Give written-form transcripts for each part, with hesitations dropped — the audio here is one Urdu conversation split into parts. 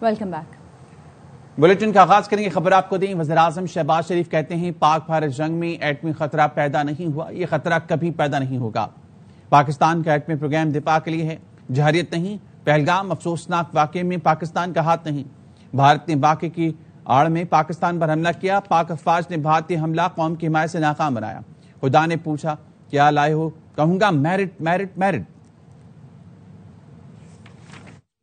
Welcome back. بلیٹن کا آغاز کریں گے، خبر آپ کو دیں۔ وزیراعظم شہباز شریف کہتے ہیں پاک بھارت جنگ میں ایٹمی خطرہ پیدا نہیں ہوا، یہ خطرہ کبھی پیدا نہیں ہوگا۔ پاکستان کا ایٹمی پروگرام دفاع کے لیے ہے، جہریت نہیں۔ پہلگام افسوسناک واقعے میں پاکستان کا ہاتھ نہیں۔ بھارت نے واقعے کی آڑ میں پاکستان پر حملہ کیا، پاک افواج نے بھارتی حملہ قوم کی حمایت سے ناکام بنایا۔ خدا نے پوچھا کیا لائے ہو، کہوں گا merit merit merit.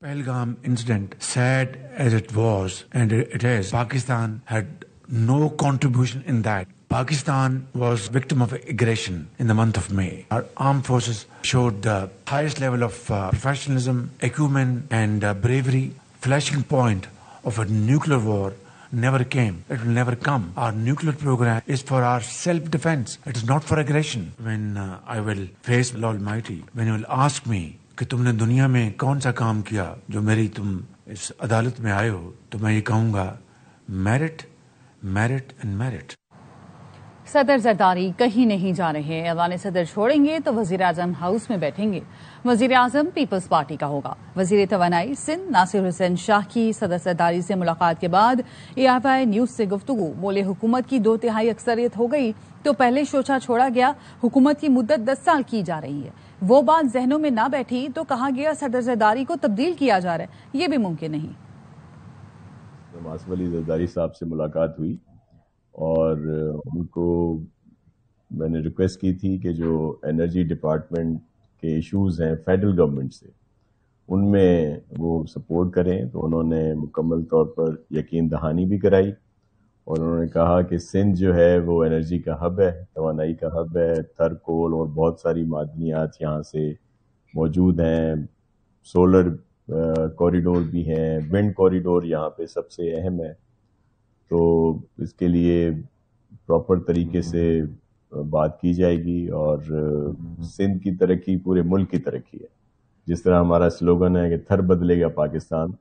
Pahalgam incident, sad as it was, and it is, Pakistan had no contribution in that. Pakistan was victim of aggression in the month of May. Our armed forces showed the highest level of professionalism, acumen, and bravery. Flashing point of a nuclear war never came. It will never come. Our nuclear program is for our self-defense. It is not for aggression. When I will face the Almighty, when you will ask me کہ تم نے دنیا میں کون سا کام کیا جو میری تم اس عدالت میں آئے ہو، تو میں یہ کہوں گا میرٹ میرٹ اینڈ میرٹ۔ صدر زرداری کہیں نہیں جا رہے، ایوان صدر چھوڑیں گے تو وزیر اعظم ہاؤس میں بیٹھیں گے۔ وزیر اعظم پیپلز پارٹی کا ہوگا۔ وزیر توانائی سندھ ناصر حسین شاہ کی صدر زرداری سے ملاقات کے بعد AFI نیوز سے گفتگو، بولے حکومت کی 2/3 اکثریت ہو گئی تو پہلے شوچا چھوڑا گیا، حکومت کی مدت 10 سال کی جا رہی ہے، وہ بات ذہنوں میں نہ بیٹھی تو کہا گیا صدر زرداری کو تبدیل کیا جا رہا ہے، یہ بھی ممکن نہیں۔ آصف علی زرداری صاحب سے ملاقات ہوئی اور ان کو میں نے ریکویسٹ کی تھی کہ جو انرجی ڈپارٹمنٹ کے ایشوز ہیں فیڈرل گورنمنٹ سے، ان میں وہ سپورٹ کریں، تو انہوں نے مکمل طور پر یقین دہانی بھی کرائی، اور انہوں نے کہا کہ سندھ جو ہے وہ انرجی کا ہب ہے، توانائی کا ہب ہے، تھر کول اور بہت ساری معدنیات یہاں سے موجود ہیں، سولر کوریڈور بھی ہیں، ونڈ کوریڈور یہاں پہ سب سے اہم ہے، تو اس کے لیے پراپر طریقے سے بات کی جائے گی، اور سندھ کی ترقی پورے ملک کی ترقی ہے۔ جس طرح ہمارا سلوگن ہے کہ تھر بدلے گا پاکستان،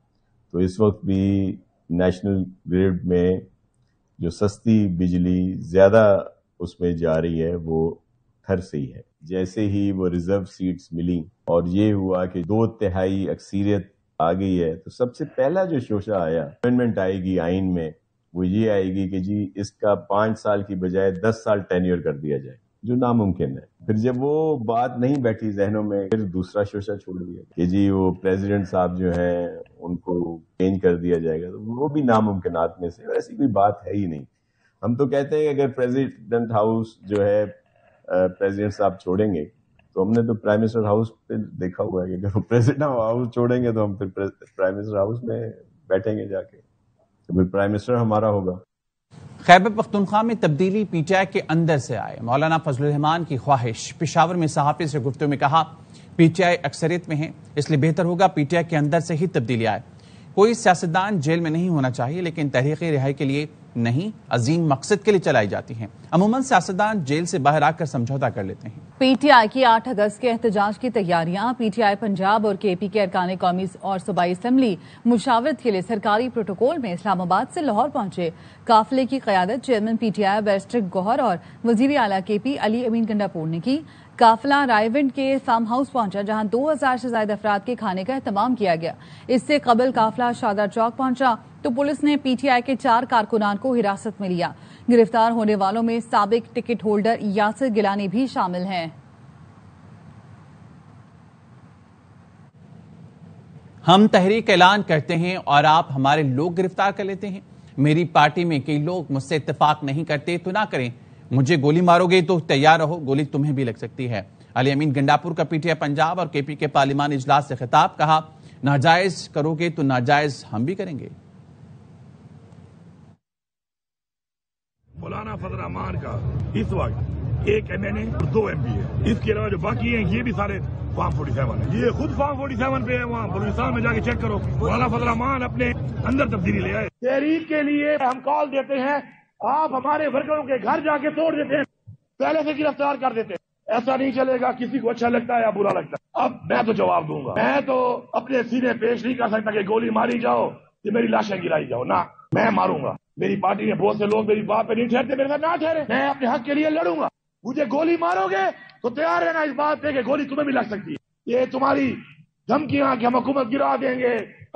تو اس وقت بھی نیشنل گریڈ میں جو سستی بجلی زیادہ اس میں جا رہی ہے وہ تھر سے ہی ہے۔ جیسے ہی وہ ریزرو سیٹس ملی اور یہ ہوا کہ 2/3 اکثریت آ گئی ہے، تو سب سے پہلا جو شوشہ آیا، امینڈمنٹ آئے گی آئین میں، وہ یہ آئے گی کہ جی اس کا 5 سال کی بجائے 10 سال ٹینیور کر دیا جائے، جو ناممکن ہے۔ پھر جب وہ بات نہیں بیٹھی ذہنوں میں، پھر دوسرا شوشہ چھوڑ دیا کہ جی وہ پریزیڈنٹ صاحب جو ہیں ان کو چینج کر دیا جائے گا، تو وہ بھی ناممکنات میں سے، ایسی کوئی بات ہے ہی نہیں۔ ہم تو کہتے ہیں کہ اگر پریزیڈنٹ ہاؤس جو ہے پریزیڈنٹ صاحب چھوڑیں گے، تو ہم نے تو پرائم منسٹر ہاؤس پہ دیکھا ہوا ہے کہ اگر وہ پریزیڈنٹ ہاؤس چھوڑیں گے تو ہم پھر پرائم منسٹر ہاؤس میں بیٹھیں گے جا کے، تو پھر پرائم منسٹر ہمارا ہوگا۔ خیبر پختونخوا میں تبدیلی پی ٹی آئی کے اندر سے آئے، مولانا فضل الرحمان کی خواہش۔ پشاور میں صحافی سے گفتگو میں کہا پی ٹی آئی اکثریت میں ہے، اس لیے بہتر ہوگا پی ٹی آئی کے اندر سے ہی تبدیلی آئے۔ کوئی سیاستدان جیل میں نہیں ہونا چاہیے، لیکن تحریک رہائی کے لیے نہیں، عظیم مقصد کے لیے چلائی جاتی ہیں۔ عموماً سیاستدان جیل سے باہر آ کر سمجھوتا کر لیتے ہیں۔ پی ٹی آئی کی 8 اگست کے احتجاج کی تیاریاں، پی ٹی آئی پنجاب اور کے پی کے ارکان قومی اور صوبائی اسمبلی مشاورت کے لیے سرکاری پروٹوکول میں اسلام آباد سے لاہور پہنچے۔ قافلے کی قیادت chairman P T I barrister Gohar اور وزیر اعلیٰ کے پی علی امین گنڈاپور نے کی۔ قافلہ رائے ونڈ کے فارم ہاؤس پہنچا، جہاں 2000 سے زائد افراد کے کھانے کا اہتمام کیا گیا۔ اس سے قبل قافلہ شادر چوک پہنچا تو پولیس نے پی ٹی آئی کے 4 کارکنان کو حراست میں لیا۔ گرفتار ہونے والوں میں سابق ٹکٹ ہولڈر یاسر گیلانی بھی شامل ہیں۔ ہم تحریک اعلان کرتے ہیں اور آپ ہمارے لوگ گرفتار کر لیتے ہیں۔ میری پارٹی میں کئی لوگ مجھ سے اتفاق نہیں کرتے تو نہ کریں، مجھے گولی مارو گے تو تیار رہو، گولی تمہیں بھی لگ سکتی ہے۔ علی امین گنڈاپور کا پی ٹی آئی پنجاب اور کے پی کے پارلیمان اجلاس سے خطاب، کہا ناجائز کرو گے تو ناجائز ہم بھی کریں گے۔ مولانا فضل الرحمان کا اس وقت 1 MNA اور 2 MP ہے، اس کے علاوہ جو باقی ہیں یہ بھی سارے فارم 47 ہے، یہ خود فارم 47 پہ ہے، وہاں بلوچستان میں جا کے چیک کرو۔ مولانا فضل الرحمان اپنے اندر تبدیلی لے آئے۔ تحریک کے لیے ہم کال دیتے ہیں، آپ ہمارے ورکروں کے گھر جا کے توڑ دیتے ہیں، پہلے سے گرفتار کر دیتے ہیں۔ ایسا نہیں چلے گا، کسی کو اچھا لگتا ہے یا برا لگتا ہے۔ اب میں تو جواب دوں گا، میں تو اپنے سینے پیش نہیں کر سکتا کہ گولی ماری جاؤ کہ میری لاشیں گرائی جاؤ، نہ، میں ماروں گا۔ میری پارٹی میں بہت سے لوگ میری بات پہ نہیں ٹھہرتے، میرے ساتھ نہ ٹھہرے، میں اپنے حق کے لیے لڑوں گا۔ مجھے گولی مارو گے تو تیار رہنا اس بات پہ کہ گولی تمہیں بھی لگ سکتی ہے۔ یہ تمہاری دھمکیاں کہ ہم حکومت گرا دیں گے،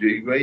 JUI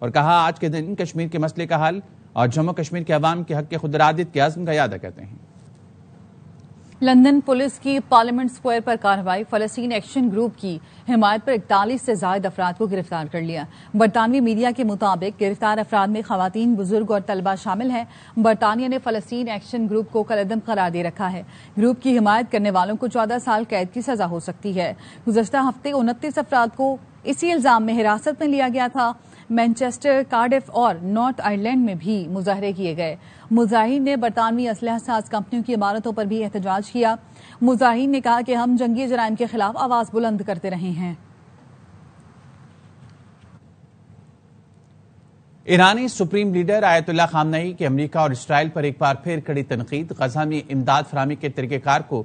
اور کہا آج کے دن کشمیر کے مسئلے کا حل اور جموں کشمیر کے عوام کے حق کے خود ارادیت کے عزم کا اعادہ کرتے ہیں۔ لندن پولیس کی پارلیمنٹ سکوائر پر کارروائی، فلسطین ایکشن گروپ کی حمایت پر 41 سے زائد افراد کو گرفتار کر لیا۔ برطانوی میڈیا کے مطابق گرفتار افراد میں خواتین، بزرگ اور طلبہ شامل ہیں۔ برطانیہ نے فلسطین ایکشن گروپ کو کالعدم قرار دے رکھا ہے۔ گروپ کی حمایت کرنے والوں کو 14 سال قید کی سزا ہو سکتی ہے۔ گزشتہ ہفتے 29 افراد کو اسی الزام میں حراست میں لیا گیا تھا۔ مینچسٹر، کارڈف اور نارتھ آئرلینڈ میں بھی مظاہرے کیے گئے۔ مظاہرین نے برطانوی اسلحہ ساز کمپنیوں کی عمارتوں پر بھی احتجاج کیا۔ مظاہرین نے کہا کہ ہم جنگی جرائم کے خلاف آواز بلند کرتے رہے ہیں۔ ایرانی سپریم لیڈر آیت اللہ خامنئی کی امریکہ اور اسرائیل پر ایک بار پھر کڑی تنقید، غزہ میں امداد فراہمی کے طریقہ کار کو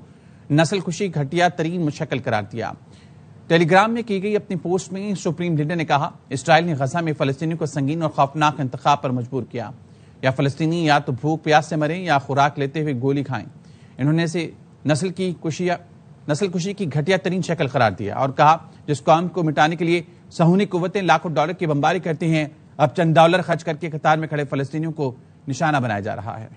نسل کشی گھٹیا ترین مشکل قرار دیا۔ ٹیلی گرام میں کی گئی اپنی پوسٹ میں سپریم لیڈر نے کہا اسرائیل نے غزہ میں فلسطینیوں کو سنگین اور خوفناک انتخاب پر مجبور کیا، یا فلسطینی یا تو بھوک پیاس سے مریں یا خوراک لیتے ہوئے گولی کھائیں۔ انہوں نے اسے نسل کشی کی گھٹیا ترین شکل قرار دیا اور کہا جس قوم کو مٹانے کے لیے صہیونی قوتیں لاکھوں ڈالر کی بمباری کرتی ہیں، اب چند ڈالر خرچ کر کے قطار میں کھڑے فلسطینیوں کو نشانہ بنایا جا رہا ہے۔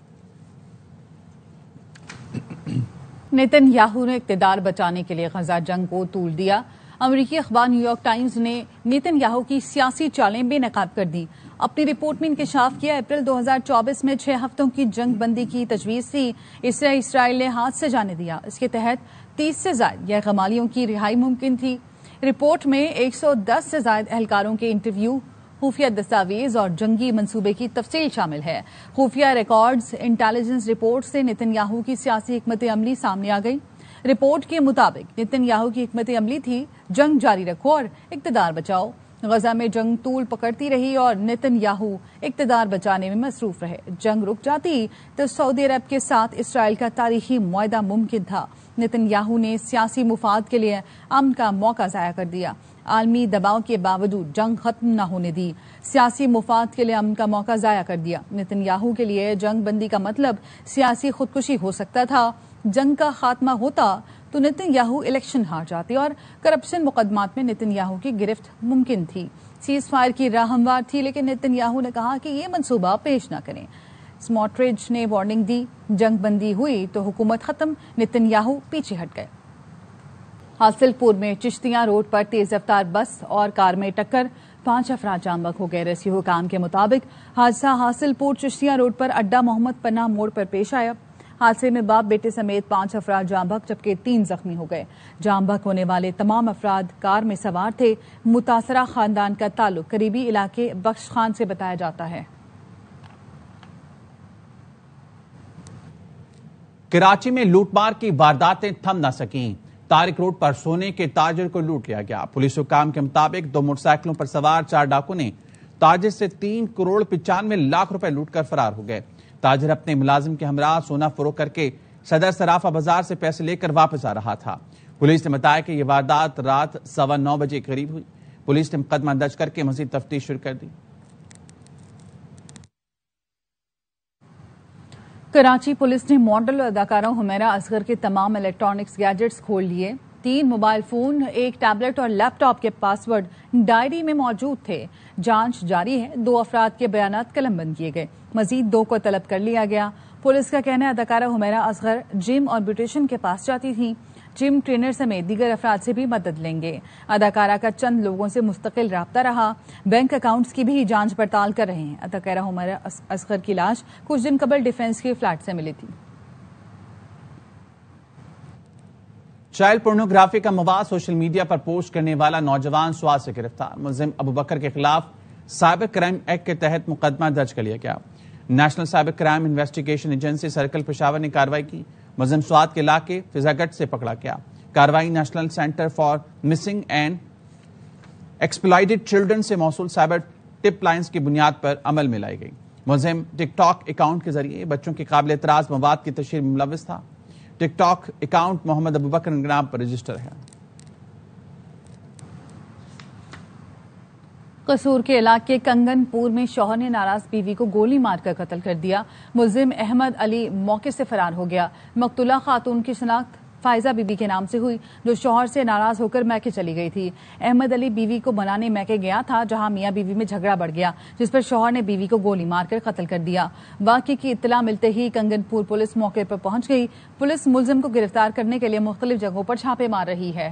نیتن یاہو نے اقتدار بچانے کے لیے غزہ جنگ کو طول دیا۔ امریکی اخبار نیو یارک ٹائمز نے نیتن یاہو کی سیاسی چالیں بے نقاب کر دی۔ اپنی رپورٹ میں انکشاف کیا اپریل 2024 میں 6 ہفتوں کی جنگ بندی کی تجویز تھی، اسے اسرائیل نے ہاتھ سے جانے دیا۔ اس کے تحت 30 سے زائد یرغمالیوں کی رہائی ممکن تھی۔ رپورٹ میں 110 سے زائد اہلکاروں کے انٹرویو، خفیہ دستاویز اور جنگی منصوبے کی تفصیل شامل ہے۔ خفیہ ریکارڈز، انٹیلیجنس رپورٹ سے نیتن یاہو کی سیاسی حکمت عملی سامنے آ گئی۔ رپورٹ کے مطابق نیتن یاہو کی حکمت عملی تھی جنگ جاری رکھو اور اقتدار بچاؤ۔ غزہ میں جنگ طول پکڑتی رہی اور نیتن یاہو اقتدار بچانے میں مصروف رہے۔ جنگ رک جاتی تو سعودی عرب کے ساتھ اسرائیل کا تاریخی معاہدہ ممکن تھا۔ نیتن یاہو نے سیاسی مفاد کے لیے امن کا موقع ضائع کر دیا، عالمی دباؤ کے باوجود جنگ ختم نہ ہونے دی، سیاسی مفاد کے لیے امن کا موقع ضائع کر دیا۔ نیتن یاہو کے لیے جنگ بندی کا مطلب سیاسی خودکشی ہو سکتا تھا۔ جنگ کا خاتمہ ہوتا تو نیتن یاہو الیکشن ہار جاتے اور کرپشن مقدمات میں نیتن یاہو کی گرفت ممکن تھی۔ سیز فائر کی راہ ہموار تھی، لیکن نیتن یاہو نے کہا کہ یہ منصوبہ پیش نہ کریں۔ سموٹریچ نے وارننگ دی، جنگ بندی ہوئی تو حکومت ختم، نیتن یاہو پیچھے ہٹ گئے۔ حاصل پور میں چشتیاں روڈ پر تیز رفتار بس اور کار میں ٹکر، 5 افراد جاں بحق ہو گئے۔ ریسکیو حکام کے مطابق حادثہ حاصل پور چشتیاں روڈ پر اڈا محمد پناہ موڑ پر پیش آیا۔ حادثے میں باپ بیٹے سمیت 5 افراد جاں بحق جبکہ 3 زخمی ہو گئے۔ جاں بحق ہونے والے تمام افراد کار میں سوار تھے۔ متاثرہ خاندان کا تعلق قریبی علاقے بخش خان سے بتایا جاتا ہے۔ کراچی میں لوٹ مار کی وارداتیں تھم نہ سکیں، طارق روڈ پر سونے کے تاجر کو لوٹ لیا گیا۔ پولیس حکام کے مطابق 2 موٹر سائیکلوں پر سوار 4 ڈاکو نے تاجر سے 3 کروڑ 95 لاکھ روپے لوٹ کر فرار ہو گئے۔ تاجر اپنے ملازم کے ہمراہ سونا فروخت کر کے صدر صرافہ بازار سے پیسے لے کر واپس آ رہا تھا۔ پولیس نے بتایا کہ یہ واردات رات 9:15 بجے قریب ہوئی۔ پولیس نے مقدمہ درج کر کے مزید تفتیش شروع کر دی۔ کراچی پولیس نے ماڈل اداکارہ حمیرہ اصغر کے تمام الیکٹرانکس گیجٹس کھول لیے۔ 3 موبائل فون، 1 ٹیبلٹ اور لیپ ٹاپ کے پاسورڈ ڈائری میں موجود تھے۔ جانچ جاری ہے، 2 افراد کے بیانات قلم بند کیے گئے، مزید 2 کو طلب کر لیا گیا۔ پولیس کا کہنا ہے اداکارہ حمیرہ اصغر جم اور بیوٹیشین کے پاس جاتی تھیں۔ جم ٹرینر سمیت دیگر افراد سے بھی مدد لیں گے۔ اداکارہ کا چند لوگوں سے مستقل رابطہ رہا، بینک اکاؤنٹس کی بھی جانچ پڑتال کر رہے ہیں۔ اداکارہ حمیرہ اصغر کی لاش کچھ دن قبل ڈیفنس کے فلیٹ سے ملی تھی۔ چائلڈ پورنوگرافی کا مواد سوشل میڈیا پر پوسٹ کرنے والا نوجوان سوات سے گرفتار۔ ملزم ابو بکر کے خلاف سائبر کرائم ایکٹ کے تحت مقدمہ درج کر لیا گیا۔ National cyber crime investigation agency circle Peshawar نے کارروائی کی۔ ملزم سوات کے علاقے فضا گڑھ سے پکڑا گیا۔ کارروائی national centre for missing and exploited children سے موصول سائبر ٹپ لائنز کی بنیاد پر عمل میں لائی گئی۔ ملزم ٹک ٹاک اکاؤنٹ کے ذریعے بچوں کے قابل اعتراض مواد کی تشہیر میں ملوث تھا۔ ٹک ٹاک اکاؤنٹ محمد ابو بکر کے نام پر رجسٹر ہے۔ قصور کے علاقے کنگن پور میں شوہر نے ناراض بیوی کو گولی مار کر قتل کر دیا۔ ملزم احمد علی موقع سے فرار ہو گیا۔ مقتولہ خاتون کی شناخت فائزہ بی بی کے نام سے ہوئی، جو شوہر سے ناراض ہو کر میکے چلی گئی تھی۔ احمد علی بیوی کو منانے میکے گیا تھا، جہاں میاں بیوی میں جھگڑا بڑھ گیا، جس پر شوہر نے بیوی کو گولی مار کر قتل کر دیا۔ واقعے کی اطلاع ملتے ہی کنگن پور پولیس موقع پر پہنچ گئی۔ پولیس ملزم کو گرفتار کرنے کے لیے مختلف جگہوں پر چھاپے مار رہی ہے۔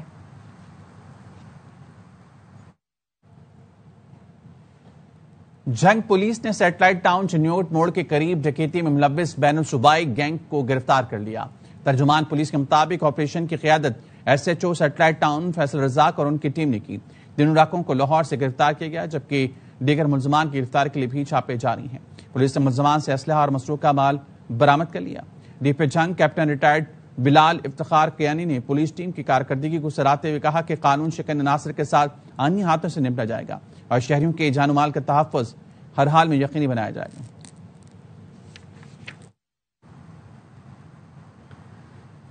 جنگ پولیس نے سیٹلائٹ ٹاؤن چنیوٹ موڑ کے قریب ڈکیتی میں ملوث بین الصوبائی گینگ کو گرفتار کر لیا۔ ترجمان پولیس کے مطابق آپریشن کی قیادت S H O satellite town Faisal Razzaq اور ان کی ٹیم نے کی۔ تینوں ڈاکوں کو لاہور سے گرفتار کیا گیا، جبکہ دیگر ملزمان کی گرفتاری کے لیے بھی چھاپے جاری ہیں۔ پولیس نے ملزمان سے اسلحہ اور مسروقہ مال برآمد کر لیا۔ ڈی پی جنگ کیپٹن ریٹائرڈ بلال افتخار کیانی نے پولیس ٹیم کی کارکردگی کو سراہتے ہوئے کہا کہ قانون شکن عناصر کے ساتھ آئینی ہاتھوں سے نمٹا جائے گا اور شہریوں کے جان و مال کا تحفظ ہر حال میں یقینی بنایا جائے گا۔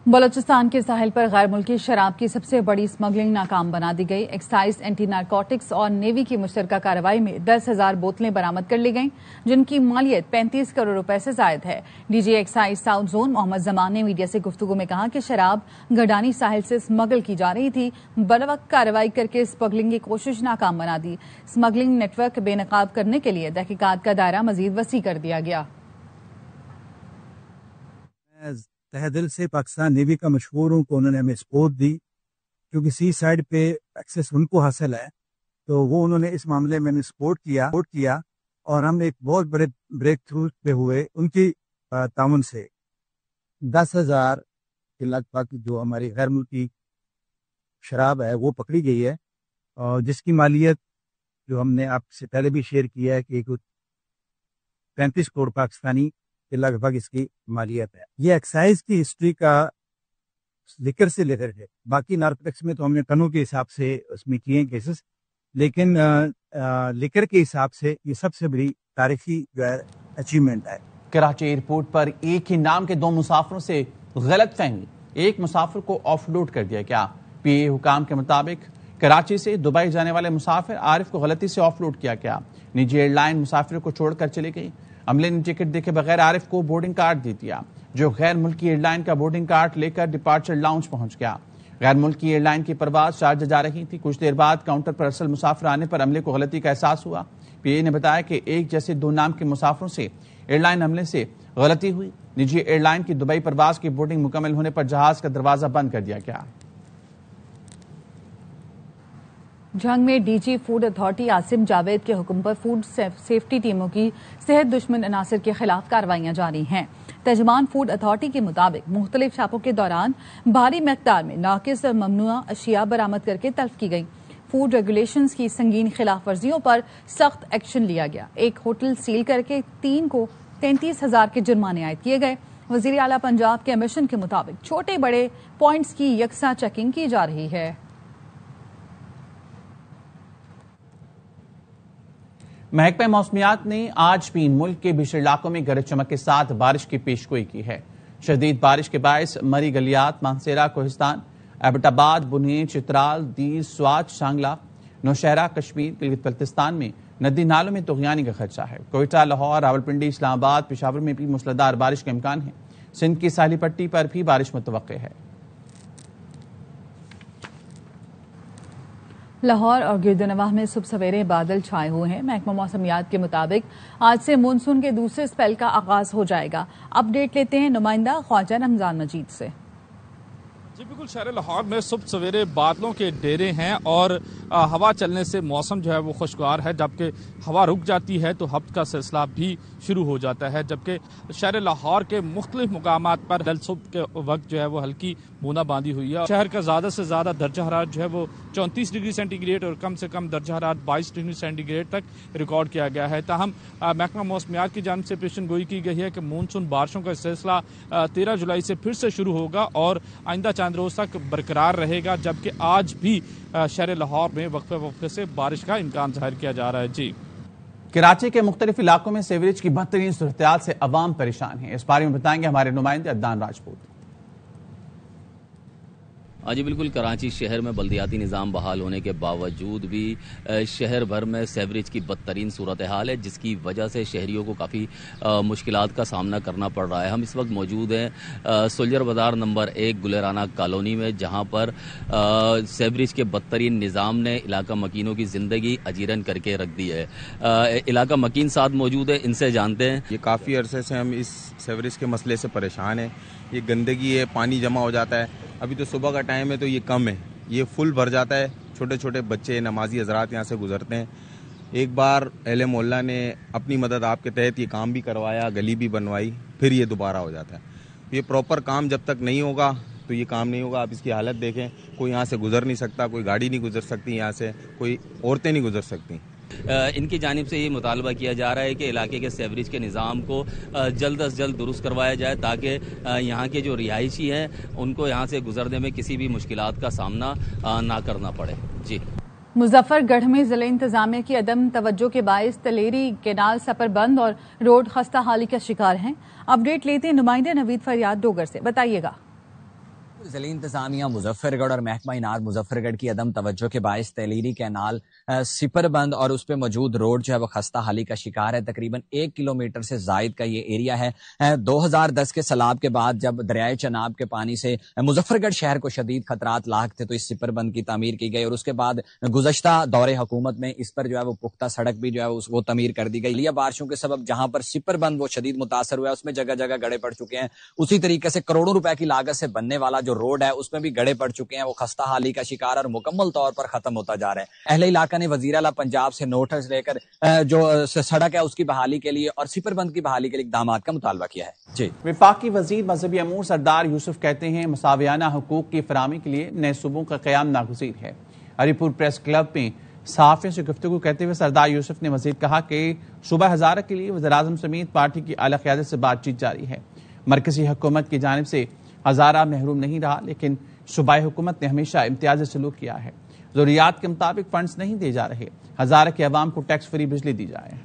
بلوچستان کے ساحل پر غیر ملکی شراب کی سب سے بڑی اسمگلنگ ناکام بنا دی گئی۔ ایکسائز، اینٹی نارکوٹکس اور نیوی کی مشترکہ کارروائی میں 10,000 بوتلیں برآمد کر لی گئیں، جن کی مالیت 35 کروڑ روپے سے زائد ہے۔ D G excise south zone Muhammad Zaman نے میڈیا سے گفتگو میں کہا کہ شراب گڈانی ساحل سے اسمگل کی جا رہی تھی، بروقت کارروائی کر کے اسمگلنگ کی کوشش ناکام بنا دی۔ اسمگلنگ نیٹ ورک بے نقاب کرنے کے لیے تحقیقات کا دائرہ مزید وسیع کر دیا گیا۔ تہ دل سے پاکستان نیوی کا مشہور ہوں کہ انہوں نے ہمیں سپورٹ دی، کیونکہ سی سائڈ پہ ایکسس ان کو حاصل ہے، تو وہ انہوں نے اس معاملے میں سپورٹ کیا اور ہم ایک بہت بڑے بریک تھرو پہ ہوئے ان کی تعاون سے۔ 10,000 کے لگ بھگ جو ہماری غیر ملکی شراب ہے وہ پکڑی گئی ہے، اور جس کی مالیت جو ہم نے آپ سے پہلے بھی شیئر کیا ہے کہ 35 کروڑ پاکستانی کے لگ بھگ اس کی مالیت ہے۔ یہ ایکسائز کی ہسٹری کا لیکر سے لیکر ہے، باقی نارکوٹکس میں تو ہم نے ٹنوں کے حساب سے اس میں کیے ہیں کیسز، لیکن لیکر کے حساب سے یہ سب سے بڑی تاریخی جو ہے اچیومنٹ ہے۔ کراچی ایئرپورٹ پر ایک ہی نام کے 2 مسافروں سے غلط فہمی، ایک مسافر کو آف لوڈ کر دیا گیا۔ پی اے حکام کے مطابق کراچی سے دبئی جانے والے مسافر عارف کو غلطی سے آف لوڈ کیا گیا۔ نجی ایئر لائن مسافر کو چھوڑ کر چلی گئی۔ عملے نے ٹکٹ دیکھے بغیر عارف کو بورڈنگ کارڈ دے دیا، جو غیر ملکی ایئر لائن کا بورڈنگ کارڈ لے کر ڈپارچر لاؤنج پہنچ گیا۔ غیر ملکی ایئر لائن کی پرواز شارجہ جا رہی تھی۔ کچھ دیر بعد کاؤنٹر پر اصل مسافر آنے پر عملے کو غلطی کا احساس ہوا۔ پی اے نے بتایا کہ ایک جیسے 2 نام کے مسافروں سے ایئر لائن عملے سے غلطی ہوئی۔ نجی ایئر لائن کی دبئی پرواز کی بورڈنگ مکمل ہونے پر جہاز کا دروازہ بند کر دیا گیا۔ جنگ میں D G food authority Asim Javed کے حکم پر فوڈ سیفٹی ٹیموں کی صحت دشمن عناصر کے خلاف کارروائیاں جاری ہیں۔ ترجمان فوڈ اتھارٹی کے مطابق مختلف چھاپوں کے دوران بھاری مقدار میں ناقص اور ممنوعہ اشیاء برآمد کر کے تلف کی گئیں۔ فوڈ ریگولیشنز کی سنگین خلاف ورزیوں پر سخت ایکشن لیا گیا۔ ایک ہوٹل سیل کر کے 3 کو 33,000 کے جرمانے عائد کیے گئے۔ وزیر اعلیٰ پنجاب کے مشن کے مطابق چھوٹے بڑے پوائنٹس کی یکساں چیکنگ کی جا رہی ہے۔ محکمہ موسمیات نے آج بھی ملک کے بیشتر علاقوں میں گرج چمک کے ساتھ بارش کی پیشگوئی کی ہے۔ شدید بارش کے باعث مری گلیات، مانسیرا، کوہستان، ایبٹ آباد، بنیر، چترال، دیر، سوات، شانگلہ، نوشہرہ، کشمیر، گلگت بلتستان میں ندی نالوں میں طغیانی کا خدشہ ہے۔ کوئٹہ، لاہور، راولپنڈی، اسلام آباد، پشاور میں بھی موسلادھار بارش کا امکان ہے۔ سندھ کی ساحلی پٹی پر بھی بارش متوقع ہے۔ لاہور اور گردنواہ میں صبح سویرے بادل چھائے ہوئے ہیں۔ محکمہ موسمیات کے مطابق آج سے مونسون کے دوسرے سپیل کا آغاز ہو جائے گا۔ اپ ڈیٹ لیتے ہیں نمائندہ خواجہ رمضان مجید سے۔ جی بالکل، شہر لاہور میں صبح سویرے بادلوں کے ڈیرے ہیں اور ہوا چلنے سے موسم جو ہے وہ خوشگوار ہے، جبکہ ہوا رک جاتی ہے تو ہفت کا سلسلہ بھی شروع ہو جاتا ہے، جبکہ شہر لاہور کے مختلف مقامات پر صبح کے وقت جو ہے وہ ہلکی بوندا باندی ہوئی ہے۔ شہر کا زیادہ سے زیادہ درجہ حرارت جو ہے وہ 34 ڈگری سینٹی گریڈ اور کم سے کم درجہ حرارت 22 ڈگری سینٹی گریڈ تک ریکارڈ کیا گیا ہے۔ تاہم محکمہ موسمیات کی جانب سے پیشن گوئی کی گئی ہے کہ مونسون بارشوں کا سلسلہ 13 جولائی سے پھر سے شروع ہوگا اور آئندہ چند روز تک برقرار رہے گا، جبکہ آج بھی شہر لاہور میں وقفے وقفے سے بارش کا امکان ظاہر کیا جا رہا ہے۔ جی، کراچی کے مختلف علاقوں میں سیوریج کی بدترین صورتحال سے عوام پریشان ہیں۔ اس بارے میں بتائیں گے ہمارے نمائندے عدنان راجپوت۔ ہاں جی بالکل، کراچی شہر میں بلدیاتی نظام بحال ہونے کے باوجود بھی شہر بھر میں سیوریج کی بدترین صورتحال ہے، جس کی وجہ سے شہریوں کو کافی مشکلات کا سامنا کرنا پڑ رہا ہے۔ ہم اس وقت موجود ہیں سولجر بازار نمبر 1 گلرانہ کالونی میں، جہاں پر سیوریج کے بدترین نظام نے علاقہ مکینوں کی زندگی اجیرن کر کے رکھ دی ہے۔ علاقہ مکین ساتھ موجود ہے، ان سے جانتے ہیں۔ یہ کافی عرصے سے ہم اس سیوریج کے مسئلے سے پریشان ہیں۔ یہ گندگی ہے، پانی جمع ہو جاتا ہے۔ ابھی تو صبح کا ٹائم ہے تو یہ کم ہے، یہ فل بھر جاتا ہے۔ چھوٹے چھوٹے بچے، نمازی حضرات یہاں سے گزرتے ہیں۔ ایک بار اہل محلہ نے اپنی مدد آپ کے تحت یہ کام بھی کروایا، گلی بھی بنوائی، پھر یہ دوبارہ ہو جاتا ہے۔ یہ پراپر کام جب تک نہیں ہوگا تو یہ کام نہیں ہوگا۔ آپ اس کی حالت دیکھیں، کوئی یہاں سے گزر نہیں سکتا، کوئی گاڑی نہیں گزر سکتی یہاں سے، کوئی عورتیں نہیں گزر سکتی۔ ان کی جانب سے یہ مطالبہ کیا جا رہا ہے کہ علاقے کے سیوریج کے نظام کو جلد از جلد درست کروایا جائے، تاکہ یہاں کے جو رہائشی ہیں ان کو یہاں سے گزرنے میں کسی بھی مشکلات کا سامنا نہ کرنا پڑے۔ جی، مظفر گڑھ میں ضلع انتظامیہ کی عدم توجہ کے باعث تلیری کینال سپر بند اور روڈ خستہ حالی کا شکار ہیں۔ اپڈیٹ لیتے ہیں نمائندے نوید فریاد ڈوگر سے، بتائیے گا۔ ضلع انتظامیہ مظفر گڑھ اور محکمہ انار مظفر گڑھ کی عدم توجہ کے باعث تیلیری کینال سپر بند اور اس پہ موجود روڈ جو ہے وہ خستہ حالی کا شکار ہے۔ تقریباً 1 کلومیٹر سے زائد کا یہ ایریا ہے۔ 2010 کے سیلاب کے بعد جب دریائے چناب کے پانی سے مظفر گڑھ شہر کو شدید خطرات لاحق تھے تو اس سپر بند کی تعمیر کی گئی، اور اس کے بعد گزشتہ دور حکومت میں اس پر جو ہے وہ پختہ سڑک بھی جو ہے وہ تعمیر کر دی گئی۔ لیا بارشوں کے سبب جہاں پر سپر بند وہ شدید متاثر ہوا ہے، اس میں جگہ جگہ گڑھے پڑ چکے ہیں۔ اسی طریقے سے کروڑوں روپے کی لاگت سے بننے والا جو روڈ ہے اس میں بھی گڑھے پڑ چکے ہیں، وہ خستہ حالی کا شکار اور مکمل طور پر ختم ہوتا جا رہا ہے۔ اہل علاقہ نے وزیر اعلیٰ پنجاب سے نوٹس لے کر جو سڑک ہے اس کی بحالی کے لیے اور سپر بند کی بحالی کے لیے اقدامات کا مطالبہ کیا ہے۔ جی، وفاقی وزیر مذہبی امور سردار یوسف کہتے ہیں مساویانہ حقوق کی فراہمی کے لیے نئے صوبوں کا قیام ناگزیر ہے۔ علی پور پریس کلب میں صحافیوں سے گفتگو کرتے ہوئے سردار یوسف نے مزید کہا کہ صوبہ ہزارہ کے لیے وزیراعظم سمیت پارٹی کی اعلی قیادت سے بات چیت جاری ہے۔ مرکزی حکومت کی جانب سے ہزارہ محروم نہیں رہا، لیکن صوبائی حکومت نے ہمیشہ امتیازی سلوک کیا ہے۔ ضروریات کے مطابق فنڈز نہیں دیے جا رہے، ہزارہ کے عوام کو ٹیکس فری بجلی دی جائے۔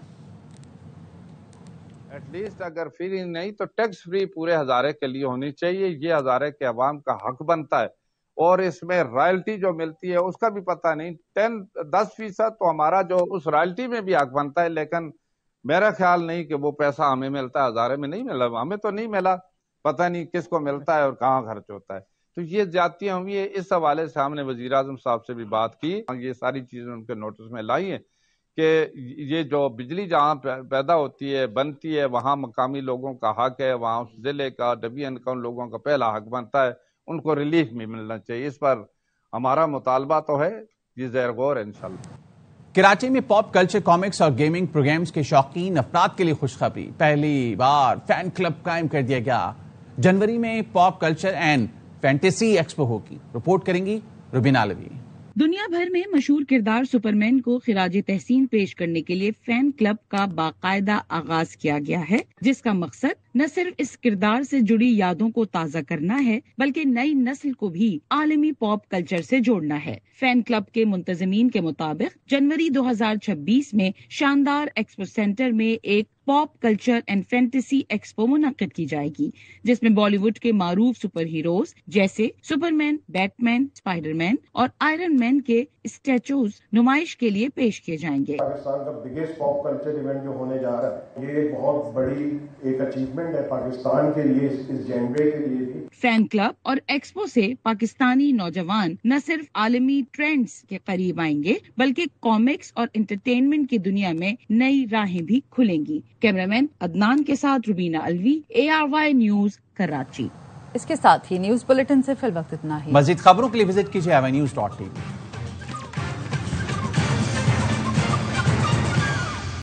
ایٹ لیسٹ اگر فری نہیں تو ٹیکس فری پورے ہزارے کے لیے ہونی چاہیے، یہ ہزارے کے عوام کا حق بنتا ہے۔ اور اس میں رائلٹی جو ملتی ہے اس کا بھی پتہ نہیں، 10% تو ہمارا جو اس رائلٹی میں بھی حق بنتا ہے، لیکن میرا خیال نہیں کہ وہ پیسہ ہمیں ملتا ہے، ہزارے میں نہیں ملا، ہمیں تو نہیں ملا، پتہ نہیں کس کو ملتا ہے اور کہاں خرچ ہوتا ہے۔ تو یہ زیادتیاں ہوئی ہے، اس حوالے سے ہم نے وزیراعظم صاحب سے بھی بات کی، یہ ساری چیزیں ان کے نوٹس میں لائی ہیں کہ یہ جو بجلی جہاں پیدا ہوتی ہے بنتی ہے وہاں مقامی لوگوں کا حق ہے، وہاں اس ضلع کا ڈویژن کا ان لوگوں کا پہلا حق بنتا ہے، ان کو ریلیف بھی ملنا چاہیے۔ اس پر ہمارا مطالبہ تو ہے، یہ زیر غور ہے انشاءاللہ۔ کراچی میں پاپ کلچر، کامکس اور گیمنگ پروگرامز کے شوقین افراد کے لیے خوشخبری، پہلی بار فین کلب قائم کر دیا گیا۔ جنوری میں pop culture and fantasy expo ہوگی، رپورٹ کریں گی روبینہ علوی۔ دنیا بھر میں مشہور کردار سپرمین کو خراج تحسین پیش کرنے کے لیے فین کلب کا باقاعدہ آغاز کیا گیا ہے، جس کا مقصد نہ صرف اس کردار سے جڑی یادوں کو تازہ کرنا ہے بلکہ نئی نسل کو بھی عالمی پاپ کلچر سے جوڑنا ہے۔ فین کلب کے منتظمین کے مطابق جنوری 2026 میں شاندار ایکسپو سینٹر میں ایک pop culture and fantasy expo منعقد کی جائے گی، جس میں بالی ووڈ کے معروف سپر ہیروز جیسے سپرمین، بیٹ مین، اسپائڈر مین اور آئرن مین کے اسٹیچوز نمائش کے لیے پیش کیے جائیں گے۔ پاکستان کا بگیسٹ پاپ کلچر ایونٹ جو ہونے جا رہا ہے، یہ ایک بہت بڑی ایک اچیومنٹ ہے پاکستان کے لیے، اس جنرے کے لیے بھی۔ فین کلب اور ایکسپو سے پاکستانی نوجوان نہ صرف عالمی ٹرینڈز کے قریب آئیں گے بلکہ کامکس اور انٹرٹینمنٹ کی دنیا میں نئی راہیں بھی کھلیں گی۔ کیمرامین عدنان کے ساتھ روبینہ علوی، ARY نیوز، کراچی۔ اس کے ساتھ ہی نیوز بلیٹن سے فی الوقت اتنا ہی۔ مزید خبروں کے لیے وزٹ کیجیے ARYnews.tv۔